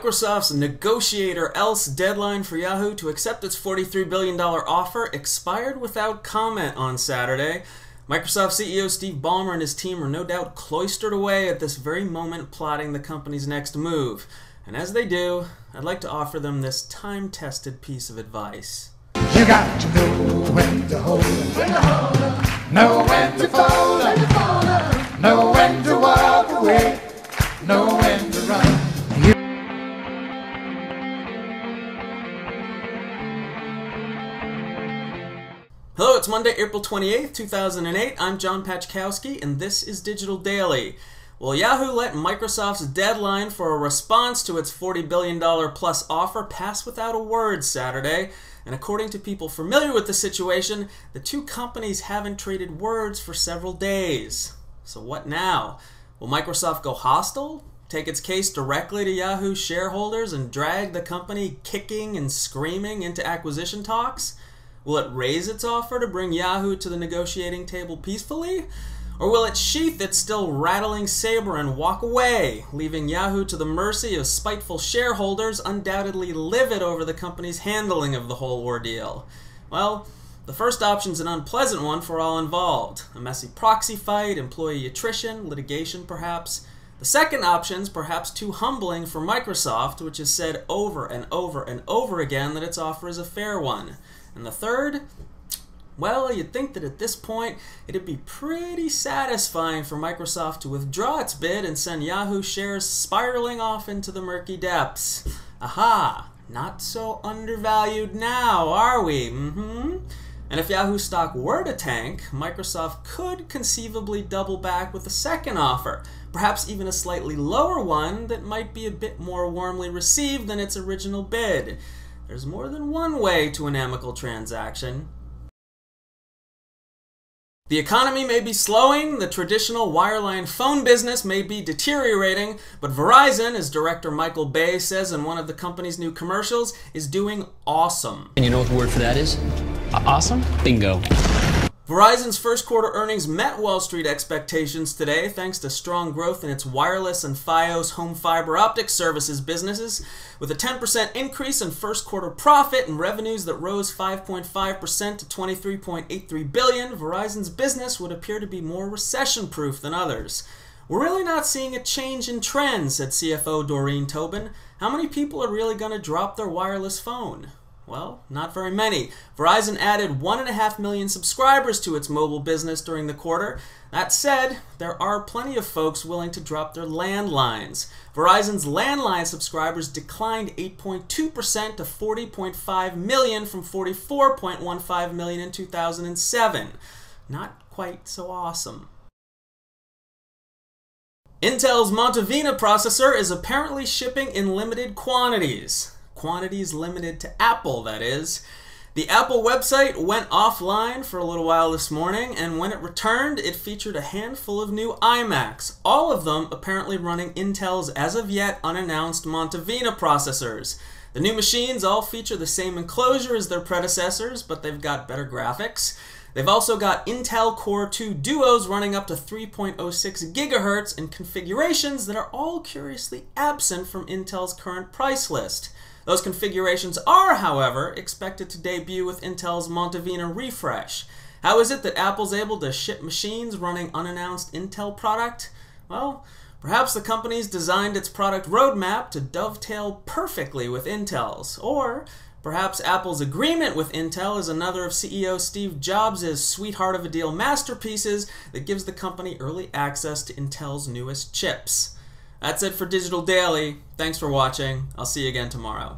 Microsoft's negotiate or else deadline for Yahoo to accept its $43 billion offer expired without comment on Saturday. Microsoft CEO Steve Ballmer and his team are no doubt cloistered away at this very moment plotting the company's next move. And as they do, I'd like to offer them this time-tested piece of advice. You got to know when to hold up, know when to fold up, know when to walk away, know when to run. Hello, it's Monday, April 28th, 2008. I'm John Pachkowski, and this is Digital Daily. Well, Yahoo let Microsoft's deadline for a response to its $40 billion plus offer pass without a word Saturday, and according to people familiar with the situation, the two companies haven't traded words for several days. So what now? Will Microsoft go hostile? Take its case directly to Yahoo shareholders and drag the company kicking and screaming into acquisition talks? Will it raise its offer to bring Yahoo to the negotiating table peacefully? Or will it sheath its still rattling saber and walk away, leaving Yahoo to the mercy of spiteful shareholders undoubtedly livid over the company's handling of the whole ordeal? Well, the first option's an unpleasant one for all involved. A messy proxy fight, employee attrition, litigation perhaps. The second option's perhaps too humbling for Microsoft, which has said over and over and over again that its offer is a fair one. And the third? Well, you'd think that at this point, it'd be pretty satisfying for Microsoft to withdraw its bid and send Yahoo shares spiraling off into the murky depths. Aha! Not so undervalued now, are we? And if Yahoo stock were to tank, Microsoft could conceivably double back with a second offer, perhaps even a slightly lower one that might be a bit more warmly received than its original bid. There's more than one way to an amicable transaction. The economy may be slowing, the traditional wireline phone business may be deteriorating, but Verizon, as director Michael Bay says in one of the company's new commercials, is doing awesome. And you know what the word for that is? Awesome? Bingo. Verizon's first quarter earnings met Wall Street expectations today thanks to strong growth in its wireless and Fios home fiber optic services businesses, with a 10% increase in first quarter profit and revenues that rose 5.5% to $23.83 billion. Verizon's business would appear to be more recession-proof than others. We're really not seeing a change in trend, said CFO Doreen Tobin. How many people are really going to drop their wireless phone? Well, not very many. Verizon added 1.5 million subscribers to its mobile business during the quarter. That said, there are plenty of folks willing to drop their landlines. Verizon's landline subscribers declined 8.2% to 40.5 million from 44.15 million in 2007. Not quite so awesome. Intel's Montevina processor is apparently shipping in limited quantities. Quantities limited to Apple, that is. The Apple website went offline for a little while this morning, and when it returned, it featured a handful of new iMacs, all of them apparently running Intel's as of yet unannounced Montevina processors. The new machines all feature the same enclosure as their predecessors, but they've got better graphics. They've also got Intel Core 2 Duos running up to 3.06 GHz in configurations that are all curiously absent from Intel's current price list. Those configurations are, however, expected to debut with Intel's Montevina refresh. How is it that Apple's able to ship machines running unannounced Intel product? Well, perhaps the company's designed its product roadmap to dovetail perfectly with Intel's. Or perhaps Apple's agreement with Intel is another of CEO Steve Jobs' sweetheart of a deal masterpieces that gives the company early access to Intel's newest chips. That's it for Digital Daily. Thanks for watching. I'll see you again tomorrow.